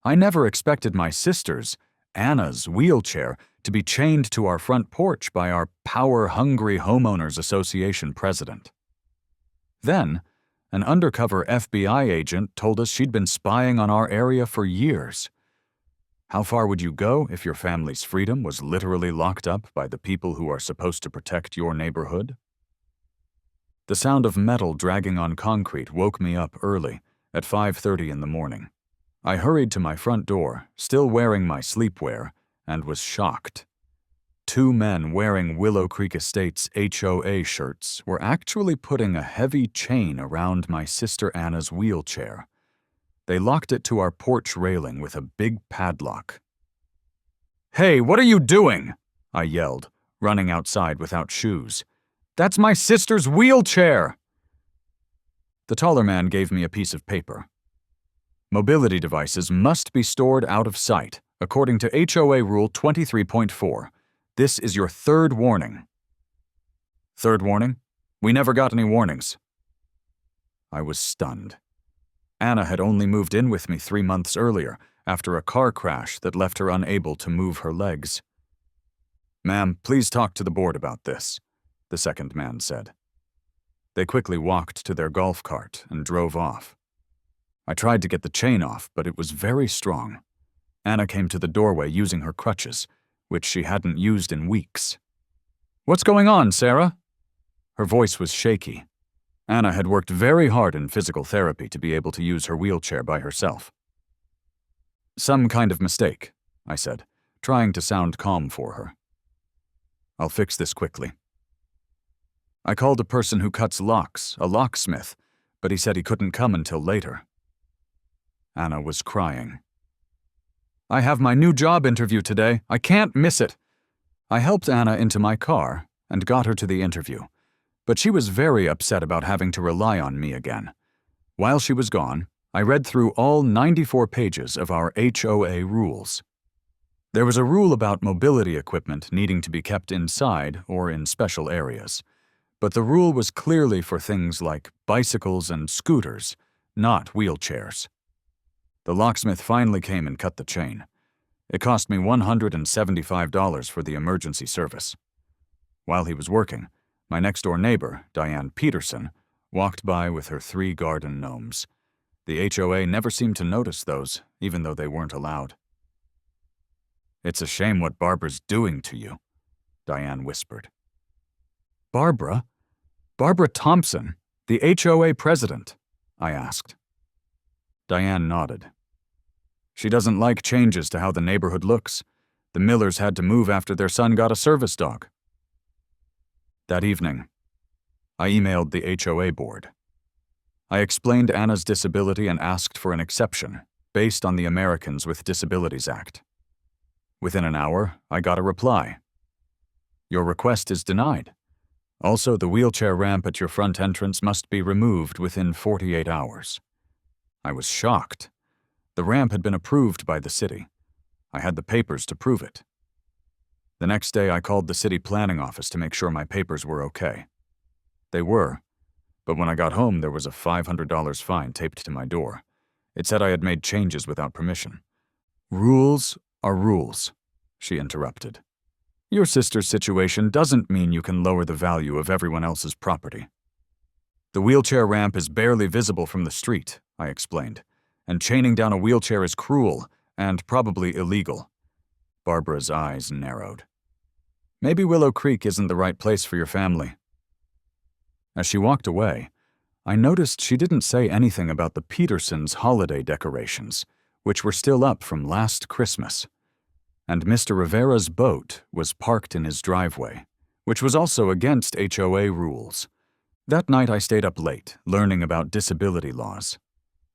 I never expected my sister's, Anna's, wheelchair to be chained to our front porch by our power-hungry homeowners association president. Then, an undercover FBI agent told us she'd been spying on our area for years. How far would you go if your family's freedom was literally locked up by the people who are supposed to protect your neighborhood? The sound of metal dragging on concrete woke me up early, at 5:30 in the morning. I hurried to my front door, still wearing my sleepwear, and was shocked. Two men wearing Willow Creek Estates HOA shirts were actually putting a heavy chain around my sister Anna's wheelchair. They locked it to our porch railing with a big padlock. "Hey, what are you doing?" I yelled, running outside without shoes. "That's my sister's wheelchair!" The taller man gave me a piece of paper. Mobility devices must be stored out of sight, according to HOA Rule 23.4. This is your third warning. Third warning? We never got any warnings. I was stunned. Anna had only moved in with me 3 months earlier, after a car crash that left her unable to move her legs. "Ma'am, please talk to the board about this," the second man said. They quickly walked to their golf cart and drove off. I tried to get the chain off, but it was very strong. Anna came to the doorway using her crutches, which she hadn't used in weeks. "What's going on, Sarah?" Her voice was shaky. Anna had worked very hard in physical therapy to be able to use her wheelchair by herself. "Some kind of mistake," I said, trying to sound calm for her. "I'll fix this quickly." I called a person who cuts locks, a locksmith, but he said he couldn't come until later. Anna was crying. "I have my new job interview today. I can't miss it." I helped Anna into my car and got her to the interview, but she was very upset about having to rely on me again. While she was gone, I read through all 94 pages of our HOA rules. There was a rule about mobility equipment needing to be kept inside or in special areas, but the rule was clearly for things like bicycles and scooters, not wheelchairs. The locksmith finally came and cut the chain. It cost me $175 for the emergency service. While he was working, my next-door neighbor, Diane Peterson, walked by with her 3 garden gnomes. The HOA never seemed to notice those, even though they weren't allowed. "It's a shame what Barbara's doing to you," Diane whispered. "Barbara? Barbara Thompson, the HOA president?" I asked. Diane nodded. "She doesn't like changes to how the neighborhood looks. The Millers had to move after their son got a service dog." That evening, I emailed the HOA board. I explained Anna's disability and asked for an exception, based on the Americans with Disabilities Act. Within an hour, I got a reply. "Your request is denied. Also, the wheelchair ramp at your front entrance must be removed within 48 hours. I was shocked. The ramp had been approved by the city. I had the papers to prove it. The next day, I called the city planning office to make sure my papers were okay. They were, but when I got home, there was a $500 fine taped to my door. It said I had made changes without permission. "Rules are rules," she interrupted. "Your sister's situation doesn't mean you can lower the value of everyone else's property." "The wheelchair ramp is barely visible from the street," I explained, "and chaining down a wheelchair is cruel and probably illegal." Barbara's eyes narrowed. "Maybe Willow Creek isn't the right place for your family." As she walked away, I noticed she didn't say anything about the Petersons' holiday decorations, which were still up from last Christmas. And Mr. Rivera's boat was parked in his driveway, which was also against HOA rules. That night I stayed up late, learning about disability laws.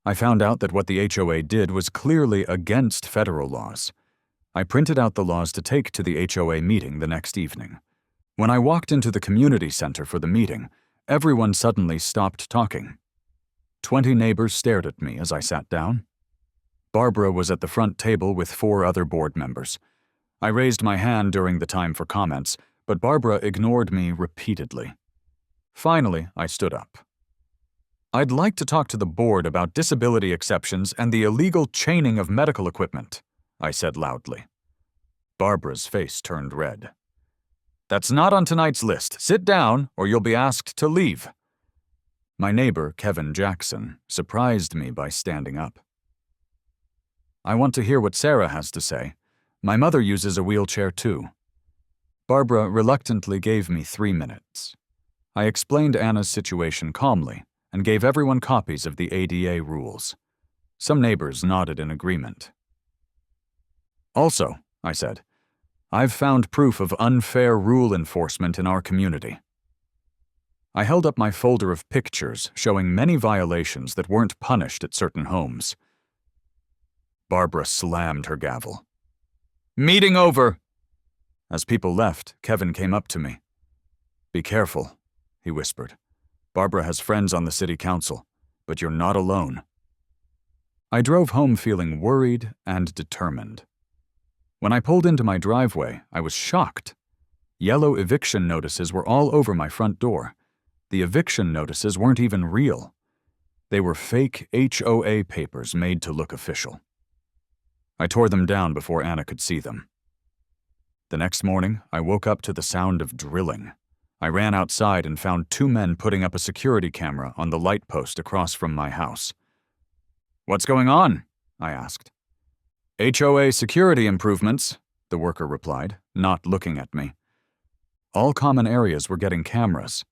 I found out that what the HOA did was clearly against federal laws. I printed out the laws to take to the HOA meeting the next evening. When I walked into the community center for the meeting, everyone suddenly stopped talking. 20 neighbors stared at me as I sat down. Barbara was at the front table with 4 other board members. I raised my hand during the time for comments, but Barbara ignored me repeatedly. Finally, I stood up. I'd like to talk to the board about disability exceptions and the illegal chaining of medical equipment, I said loudly. Barbara's face turned red. That's not on tonight's list. Sit down, or you'll be asked to leave. My neighbor, Kevin Jackson, surprised me by standing up. I want to hear what Sarah has to say. My mother uses a wheelchair too. Barbara reluctantly gave me 3 minutes. I explained Anna's situation calmly and gave everyone copies of the ADA rules. Some neighbors nodded in agreement. Also, I said, I've found proof of unfair rule enforcement in our community. I held up my folder of pictures showing many violations that weren't punished at certain homes. Barbara slammed her gavel. Meeting over! As people left, Kevin came up to me. Be careful, he whispered. Barbara has friends on the city council, but you're not alone. I drove home feeling worried and determined. When I pulled into my driveway, I was shocked. Yellow eviction notices were all over my front door. The eviction notices weren't even real. They were fake HOA papers made to look official. I tore them down before Anna could see them. The next morning, I woke up to the sound of drilling. I ran outside and found 2 men putting up a security camera on the light post across from my house. What's going on? I asked. HOA security improvements, the worker replied, not looking at me. All common areas were getting cameras.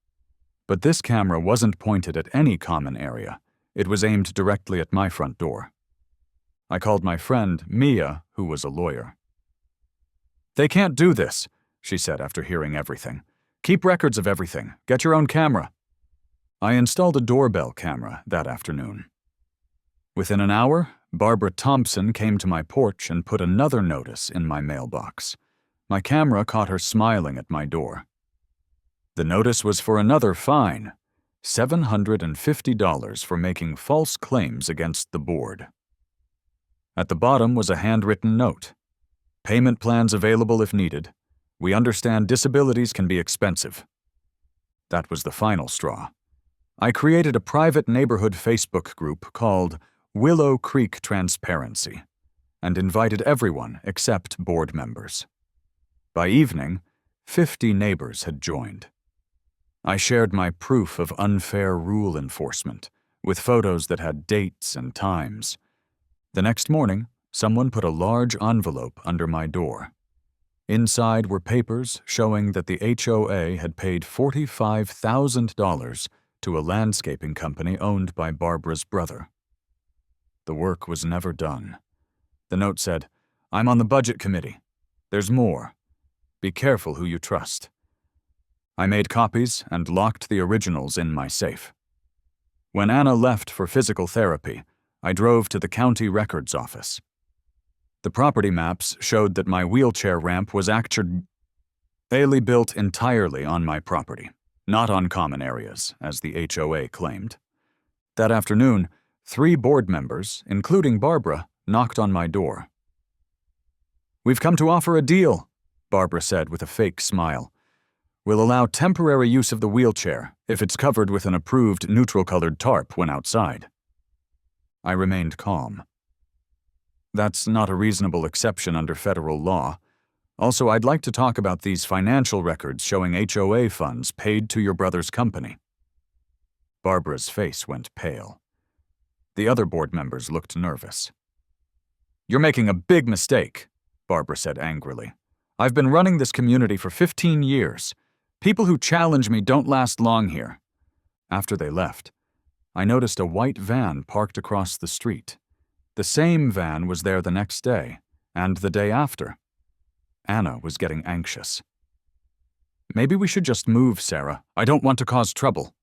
But this camera wasn't pointed at any common area. It was aimed directly at my front door. I called my friend, Mia, who was a lawyer. They can't do this, she said after hearing everything. Keep records of everything. Get your own camera. I installed a doorbell camera that afternoon. Within an hour, Barbara Thompson came to my porch and put another notice in my mailbox. My camera caught her smiling at my door. The notice was for another fine, $750 for making false claims against the board. At the bottom was a handwritten note. Payment plans available if needed. We understand disabilities can be expensive. That was the final straw. I created a private neighborhood Facebook group called Willow Creek Transparency and invited everyone except board members. By evening, 50 neighbors had joined. I shared my proof of unfair rule enforcement with photos that had dates and times. The next morning, someone put a large envelope under my door. Inside were papers showing that the HOA had paid $45,000 to a landscaping company owned by Barbara's brother. The work was never done. The note said, I'm on the budget committee. There's more. Be careful who you trust. I made copies and locked the originals in my safe. When Anna left for physical therapy, I drove to the county records office. The property maps showed that my wheelchair ramp was actually built entirely on my property, not on common areas, as the HOA claimed. That afternoon, 3 board members, including Barbara, knocked on my door. We've come to offer a deal, Barbara said with a fake smile. We'll allow temporary use of the wheelchair if it's covered with an approved neutral-colored tarp when outside. I remained calm. That's not a reasonable exception under federal law. Also, I'd like to talk about these financial records showing HOA funds paid to your brother's company. Barbara's face went pale. The other board members looked nervous. You're making a big mistake, Barbara said angrily. I've been running this community for 15 years. People who challenge me don't last long here. After they left, I noticed a white van parked across the street. The same van was there the next day, and the day after. Anna was getting anxious. Maybe we should just move, Sarah. I don't want to cause trouble.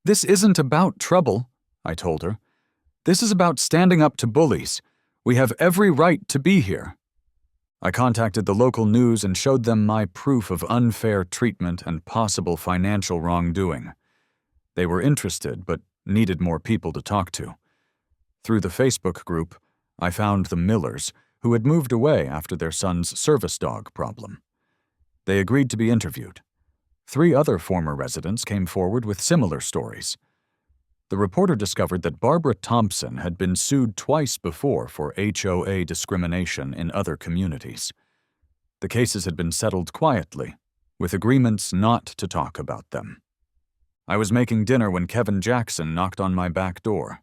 This isn't about trouble, I told her. This is about standing up to bullies. We have every right to be here. I contacted the local news and showed them my proof of unfair treatment and possible financial wrongdoing. They were interested, but needed more people to talk to. Through the Facebook group, I found the Millers, who had moved away after their son's service dog problem. They agreed to be interviewed. 3 other former residents came forward with similar stories. The reporter discovered that Barbara Thompson had been sued twice before for HOA discrimination in other communities. The cases had been settled quietly, with agreements not to talk about them. I was making dinner when Kevin Jackson knocked on my back door.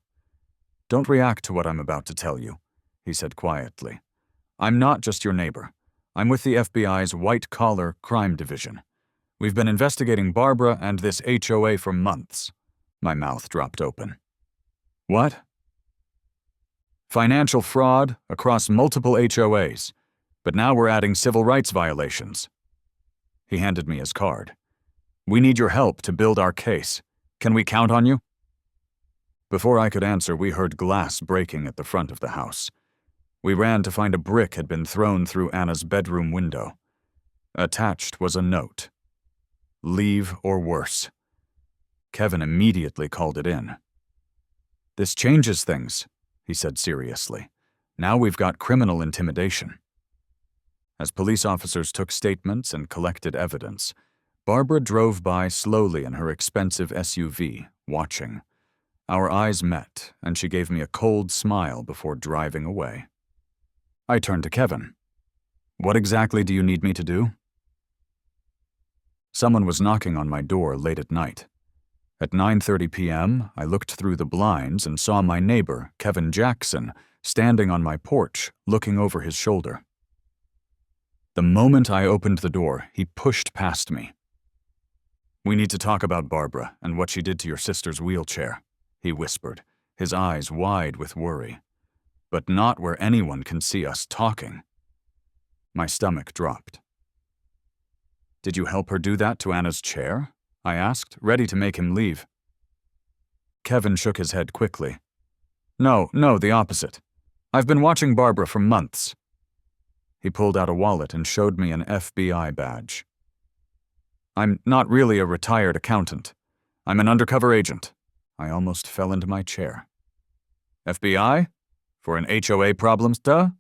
"Don't react to what I'm about to tell you," he said quietly. "I'm not just your neighbor. I'm with the FBI's white-collar crime division. We've been investigating Barbara and this HOA for months." My mouth dropped open. "What?" "Financial fraud across multiple HOAs, but now we're adding civil rights violations." He handed me his card. "We need your help to build our case. Can we count on you?" Before I could answer, we heard glass breaking at the front of the house. We ran to find a brick had been thrown through Anna's bedroom window. Attached was a note. "Leave or worse." Kevin immediately called it in. "This changes things," he said seriously. "Now we've got criminal intimidation." As police officers took statements and collected evidence, Barbara drove by slowly in her expensive SUV, watching. Our eyes met, and she gave me a cold smile before driving away. I turned to Kevin. "What exactly do you need me to do?" Someone was knocking on my door late at night. At 9:30 p.m., I looked through the blinds and saw my neighbor, Kevin Jackson, standing on my porch, looking over his shoulder. The moment I opened the door, he pushed past me. "We need to talk about Barbara and what she did to your sister's wheelchair," he whispered, his eyes wide with worry. "But not where anyone can see us talking." My stomach dropped. "Did you help her do that to Anna's chair?" I asked, ready to make him leave. Kevin shook his head quickly. No, the opposite. I've been watching Barbara for months." He pulled out a wallet and showed me an FBI badge. "I'm not really a retired accountant. I'm an undercover agent." I almost fell into my chair. "FBI? For an HOA problems, duh?"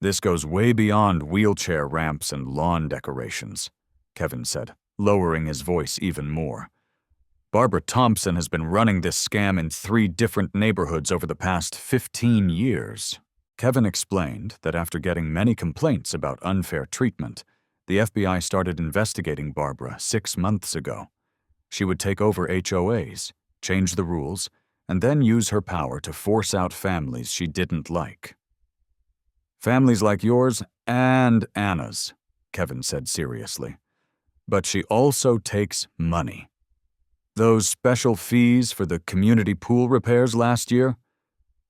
"This goes way beyond wheelchair ramps and lawn decorations," Kevin said, lowering his voice even more. "Barbara Thompson has been running this scam in 3 different neighborhoods over the past 15 years. Kevin explained that after getting many complaints about unfair treatment, the FBI started investigating Barbara 6 months ago. She would take over HOAs, change the rules, and then use her power to force out families she didn't like. "Families like yours and Anna's," Kevin said seriously. "But she also takes money. Those special fees for the community pool repairs last year,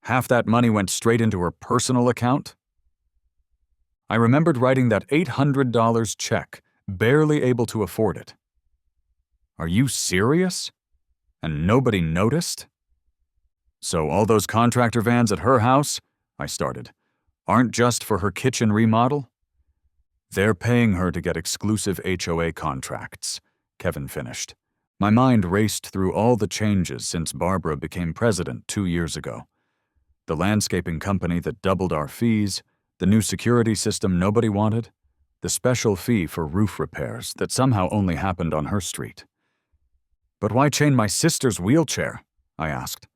half that money went straight into her personal account." I remembered writing that $800 check, barely able to afford it. "Are you serious? And nobody noticed?" "So all those contractor vans at her house," I started, "aren't just for her kitchen remodel?" "They're paying her to get exclusive HOA contracts," Kevin finished. My mind raced through all the changes since Barbara became president 2 years ago. The landscaping company that doubled our fees, the new security system nobody wanted, the special fee for roof repairs that somehow only happened on her street. "But why chain my sister's wheelchair?" I asked.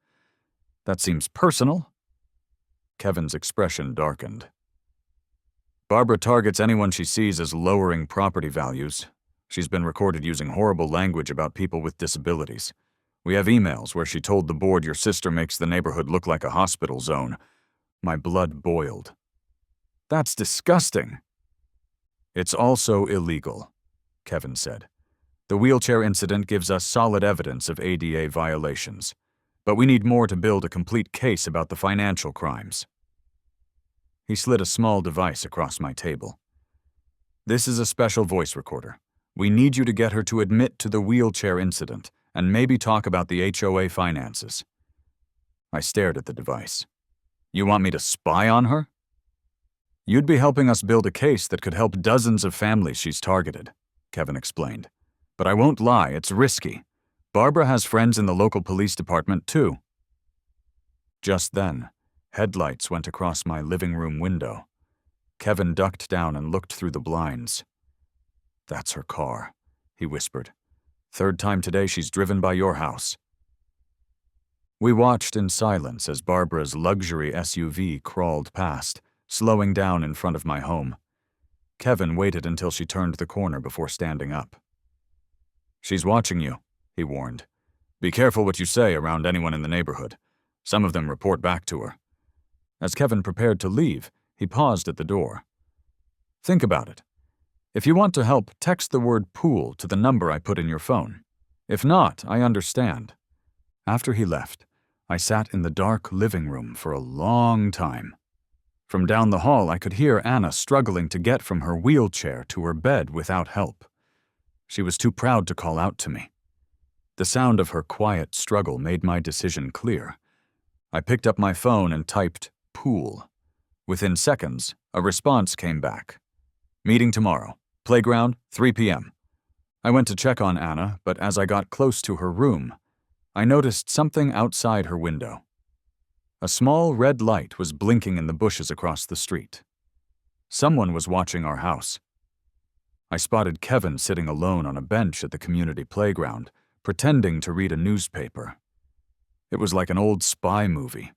"That seems personal." Kevin's expression darkened. "Barbara targets anyone she sees as lowering property values. She's been recorded using horrible language about people with disabilities. We have emails where she told the board your sister makes the neighborhood look like a hospital zone." My blood boiled. "That's disgusting." "It's also illegal," Kevin said. "The wheelchair incident gives us solid evidence of ADA violations, but we need more to build a complete case about the financial crimes." He slid a small device across my table. "This is a special voice recorder. We need you to get her to admit to the wheelchair incident and maybe talk about the HOA finances." I stared at the device. "You want me to spy on her?" "You'd be helping us build a case that could help dozens of families she's targeted," Kevin explained. "But I won't lie, it's risky. Barbara has friends in the local police department, too." Just then, headlights went across my living room window. Kevin ducked down and looked through the blinds. "That's her car," he whispered. "3rd time today she's driven by your house." We watched in silence as Barbara's luxury SUV crawled past, slowing down in front of my home. Kevin waited until she turned the corner before standing up. "She's watching you," he warned. "Be careful what you say around anyone in the neighborhood. Some of them report back to her." As Kevin prepared to leave, he paused at the door. "Think about it. If you want to help, text the word pool to the number I put in your phone. If not, I understand." After he left, I sat in the dark living room for a long time. From down the hall, I could hear Anna struggling to get from her wheelchair to her bed without help. She was too proud to call out to me. The sound of her quiet struggle made my decision clear. I picked up my phone and typed pool. Within seconds, a response came back. "Meeting tomorrow. Playground, 3 p.m. I went to check on Anna, but as I got close to her room, I noticed something outside her window. A small red light was blinking in the bushes across the street. Someone was watching our house. I spotted Kevin sitting alone on a bench at the community playground, pretending to read a newspaper. It was like an old spy movie.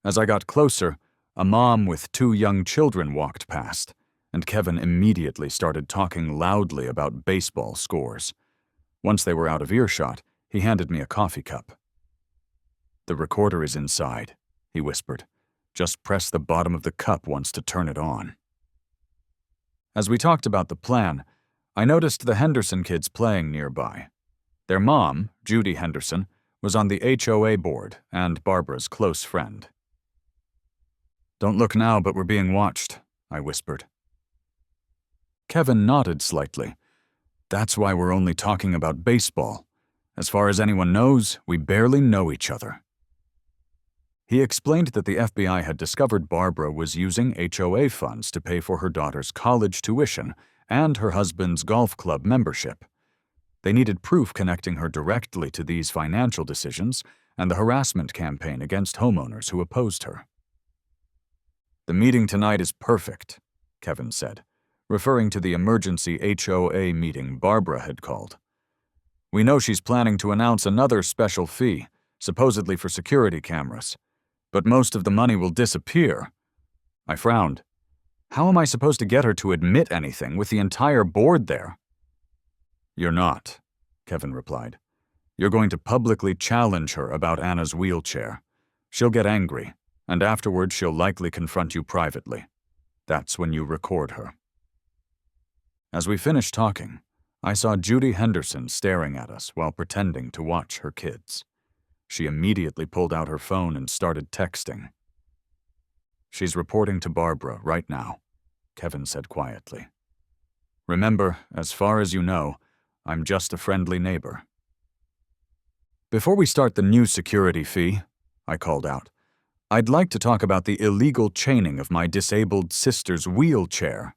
As I got closer, a mom with 2 young children walked past, and Kevin immediately started talking loudly about baseball scores. Once they were out of earshot, he handed me a coffee cup. "The recorder is inside," he whispered. "Just press the bottom of the cup once to turn it on." As we talked about the plan, I noticed the Henderson kids playing nearby. Their mom, Judy Henderson, was on the HOA board and Barbara's close friend. "Don't look now, but we're being watched," I whispered. Kevin nodded slightly. "That's why we're only talking about baseball. As far as anyone knows, we barely know each other." He explained that the FBI had discovered Barbara was using HOA funds to pay for her daughter's college tuition and her husband's golf club membership. They needed proof connecting her directly to these financial decisions and the harassment campaign against homeowners who opposed her. "The meeting tonight is perfect," Kevin said, referring to the emergency HOA meeting Barbara had called. "We know she's planning to announce another special fee, supposedly for security cameras. But most of the money will disappear." I frowned. "How am I supposed to get her to admit anything with the entire board there?" "You're not," Kevin replied. "You're going to publicly challenge her about Anna's wheelchair. She'll get angry, and afterwards she'll likely confront you privately. That's when you record her." As we finished talking, I saw Judy Henderson staring at us while pretending to watch her kids. She immediately pulled out her phone and started texting. "She's reporting to Barbara right now," Kevin said quietly. "Remember, as far as you know, I'm just a friendly neighbor." "Before we start the new security fee," I called out, "I'd like to talk about the illegal chaining of my disabled sister's wheelchair."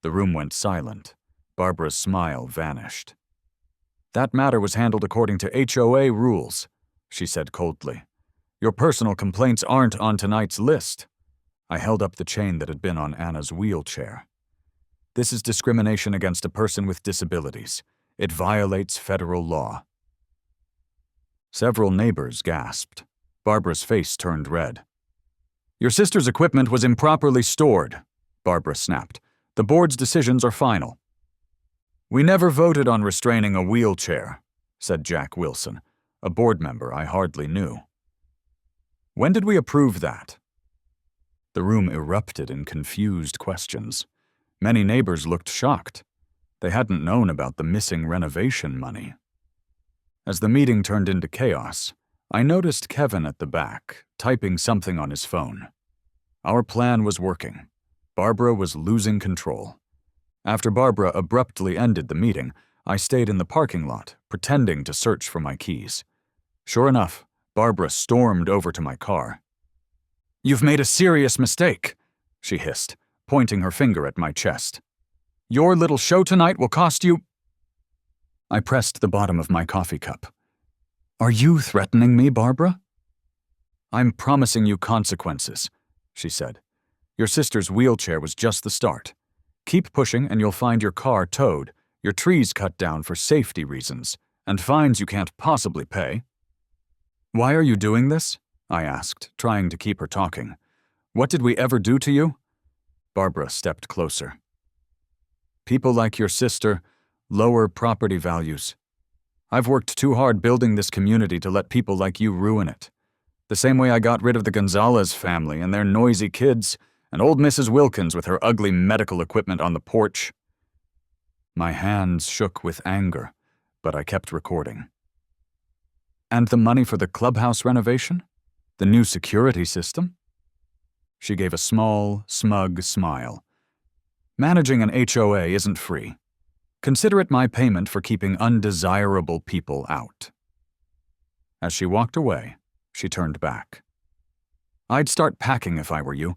The room went silent. Barbara's smile vanished. "That matter was handled according to HOA rules," she said coldly. "Your personal complaints aren't on tonight's list." I held up the chain that had been on Anna's wheelchair. "This is discrimination against a person with disabilities. It violates federal law." Several neighbors gasped. Barbara's face turned red. "Your sister's equipment was improperly stored," Barbara snapped. "The board's decisions are final." "We never voted on restraining a wheelchair," said Jack Wilson, a board member I hardly knew. "When did we approve that?" The room erupted in confused questions. Many neighbors looked shocked. They hadn't known about the missing renovation money. As the meeting turned into chaos, I noticed Kevin at the back, typing something on his phone. Our plan was working. Barbara was losing control. After Barbara abruptly ended the meeting, I stayed in the parking lot, pretending to search for my keys. Sure enough, Barbara stormed over to my car. "You've made a serious mistake," she hissed, pointing her finger at my chest. "Your little show tonight will cost you—" I pressed the bottom of my coffee cup. "Are you threatening me, Barbara?" "I'm promising you consequences," she said. "Your sister's wheelchair was just the start. Keep pushing and you'll find your car towed, your trees cut down for safety reasons, and fines you can't possibly pay." Why are you doing this? I asked, trying to keep her talking. What did we ever do to you? Barbara stepped closer. People like your sister lower property values. I've worked too hard building this community to let people like you ruin it. The same way I got rid of the Gonzalez family and their noisy kids, and old Mrs. Wilkins with her ugly medical equipment on the porch. My hands shook with anger, but I kept recording. And the money for the clubhouse renovation? The new security system? She gave a small, smug smile. Managing an HOA isn't free. Consider it my payment for keeping undesirable people out. As she walked away, she turned back. I'd start packing if I were you.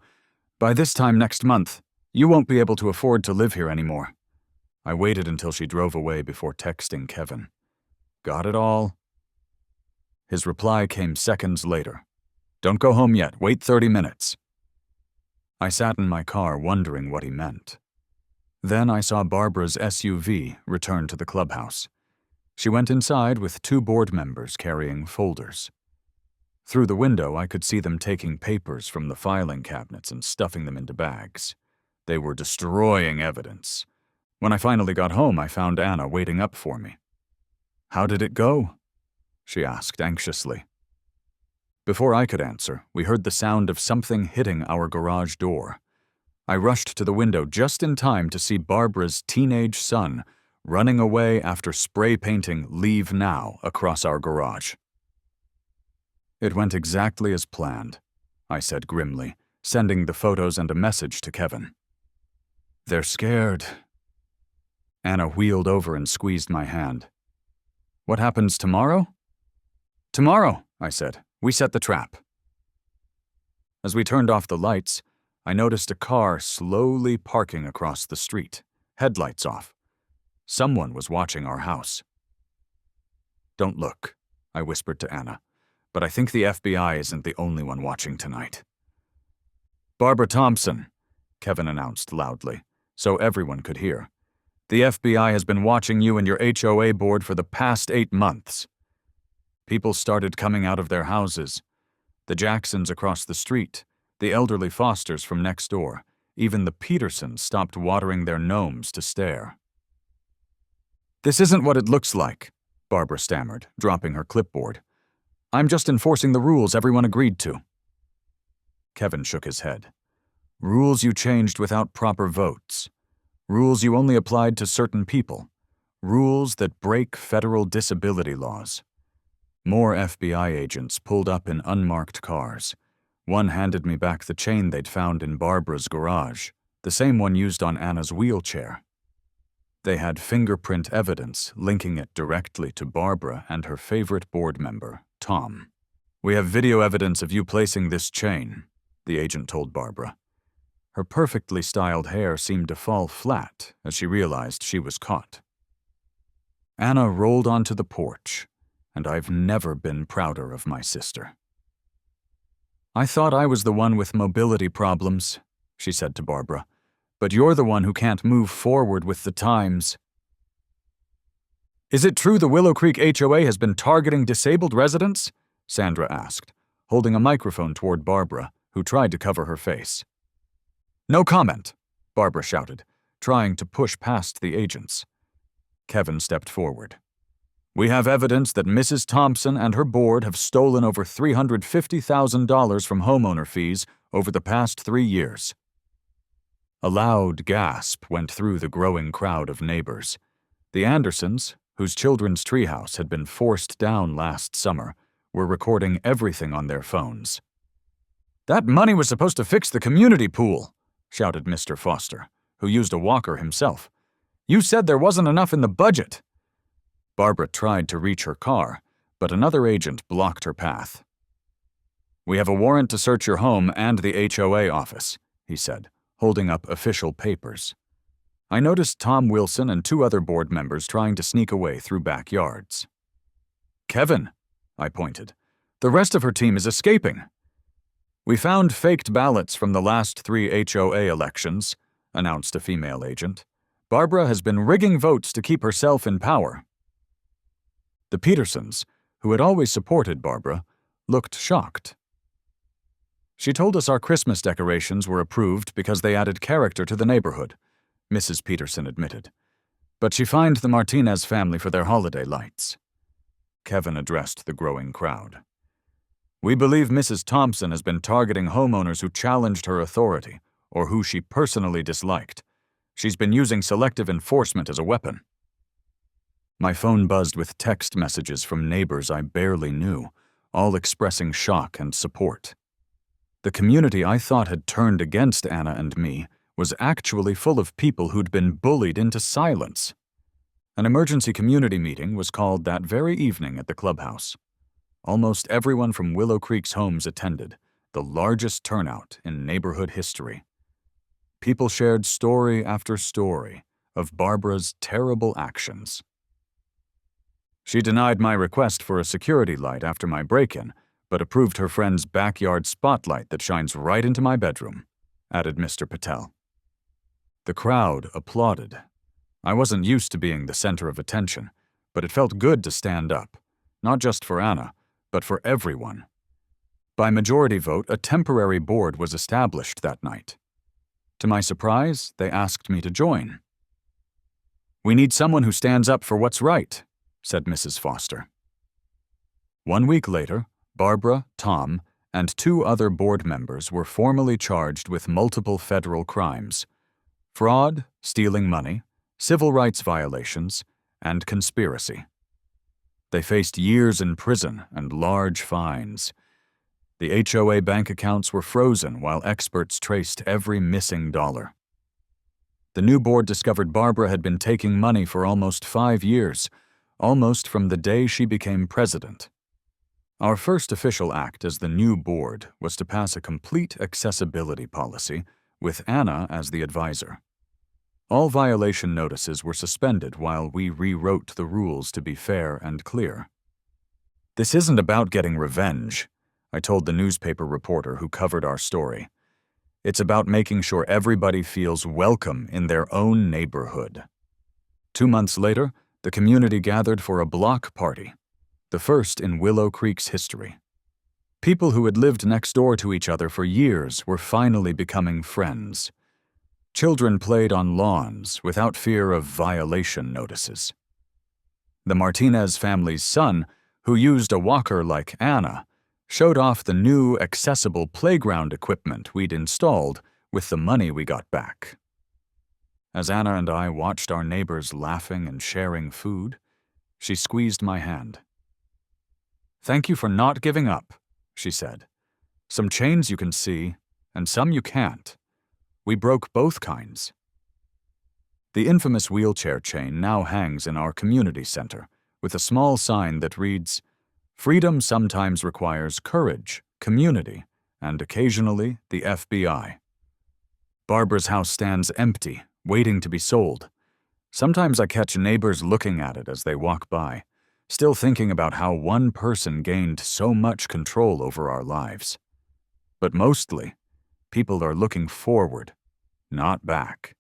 By this time next month, you won't be able to afford to live here anymore. I waited until she drove away before texting Kevin. Got it all? His reply came seconds later. Don't go home yet, wait 30 minutes. I sat in my car wondering what he meant. Then I saw Barbara's SUV return to the clubhouse. She went inside with 2 board members carrying folders. Through the window, I could see them taking papers from the filing cabinets and stuffing them into bags. They were destroying evidence. When I finally got home, I found Anna waiting up for me. How did it go? She asked anxiously. Before I could answer, we heard the sound of something hitting our garage door. I rushed to the window just in time to see Barbara's teenage son running away after spray painting "Leave Now" across our garage. It went exactly as planned, I said grimly, sending the photos and a message to Kevin. They're scared. Anna wheeled over and squeezed my hand. What happens tomorrow? Tomorrow, I said. We set the trap. As we turned off the lights, I noticed a car slowly parking across the street, headlights off. Someone was watching our house. Don't look, I whispered to Anna, but I think the FBI isn't the only one watching tonight. Barbara Thompson, Kevin announced loudly, so everyone could hear. The FBI has been watching you and your HOA board for the past 8 months. People started coming out of their houses. The Jacksons across the street, the elderly Fosters from next door, even the Petersons stopped watering their gnomes to stare. This isn't what it looks like, Barbara stammered, dropping her clipboard. I'm just enforcing the rules everyone agreed to. Kevin shook his head. Rules you changed without proper votes. Rules you only applied to certain people. Rules that break federal disability laws. More FBI agents pulled up in unmarked cars. One handed me back the chain they'd found in Barbara's garage, the same one used on Anna's wheelchair. They had fingerprint evidence linking it directly to Barbara and her favorite board member, Tom. We have video evidence of you placing this chain, the agent told Barbara. Her perfectly styled hair seemed to fall flat as she realized she was caught. Anna rolled onto the porch, and I've never been prouder of my sister. I thought I was the one with mobility problems, she said to Barbara, but you're the one who can't move forward with the times. Is it true the Willow Creek HOA has been targeting disabled residents? Sandra asked, holding a microphone toward Barbara, who tried to cover her face. No comment, Barbara shouted, trying to push past the agents. Kevin stepped forward. We have evidence that Mrs. Thompson and her board have stolen over $350,000 from homeowner fees over the past 3 years. A loud gasp went through the growing crowd of neighbors. The Andersons, whose children's treehouse had been forced down last summer, were recording everything on their phones. That money was supposed to fix the community pool, shouted Mr. Foster, who used a walker himself. You said there wasn't enough in the budget. Barbara tried to reach her car, but another agent blocked her path. We have a warrant to search your home and the HOA office, he said, holding up official papers. I noticed Tom Wilson and 2 other board members trying to sneak away through backyards. Kevin, I pointed. The rest of her team is escaping. We found faked ballots from the last 3 HOA elections, announced a female agent. Barbara has been rigging votes to keep herself in power. The Petersons, who had always supported Barbara, looked shocked. She told us our Christmas decorations were approved because they added character to the neighborhood, Mrs. Peterson admitted. But she fined the Martinez family for their holiday lights. Kevin addressed the growing crowd. We believe Mrs. Thompson has been targeting homeowners who challenged her authority or who she personally disliked. She's been using selective enforcement as a weapon. My phone buzzed with text messages from neighbors I barely knew, all expressing shock and support. The community I thought had turned against Anna and me was actually full of people who'd been bullied into silence. An emergency community meeting was called that very evening at the clubhouse. Almost everyone from Willow Creek's homes attended, the largest turnout in neighborhood history. People shared story after story of Barbara's terrible actions. She denied my request for a security light after my break-in, but approved her friend's backyard spotlight that shines right into my bedroom, added Mr. Patel. The crowd applauded. I wasn't used to being the center of attention, but it felt good to stand up, not just for Anna, but for everyone. By majority vote, a temporary board was established that night. To my surprise, they asked me to join. "We need someone who stands up for what's right," said Mrs. Foster. 1 week later, Barbara, Tom, and 2 other board members were formally charged with multiple federal crimes: fraud, stealing money, civil rights violations, and conspiracy. They faced years in prison and large fines. The HOA bank accounts were frozen while experts traced every missing dollar. The new board discovered Barbara had been taking money for almost 5 years, almost from the day she became president. Our first official act as the new board was to pass a complete accessibility policy, with Anna as the advisor. All violation notices were suspended while we rewrote the rules to be fair and clear. "This isn't about getting revenge," I told the newspaper reporter who covered our story. "It's about making sure everybody feels welcome in their own neighborhood." 2 months later, the community gathered for a block party, the first in Willow Creek's history. People who had lived next door to each other for years were finally becoming friends. Children played on lawns without fear of violation notices. The Martinez family's son, who used a walker like Anna, showed off the new accessible playground equipment we'd installed with the money we got back. As Anna and I watched our neighbors laughing and sharing food, she squeezed my hand. "Thank you for not giving up," she said. "Some chains you can see, and some you can't. We broke both kinds." The infamous wheelchair chain now hangs in our community center with a small sign that reads, "Freedom sometimes requires courage, community, and occasionally the FBI." Barbara's house stands empty, waiting to be sold. Sometimes I catch neighbors looking at it as they walk by, still thinking about how one person gained so much control over our lives. But mostly, people are looking forward, not back.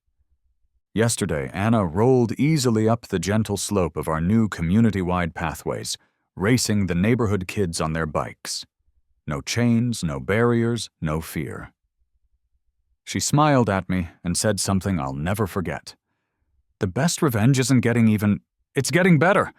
Yesterday, Anna rolled easily up the gentle slope of our new community-wide pathways, racing the neighborhood kids on their bikes. No chains, no barriers, no fear. She smiled at me and said something I'll never forget. "The best revenge isn't getting even, it's getting better.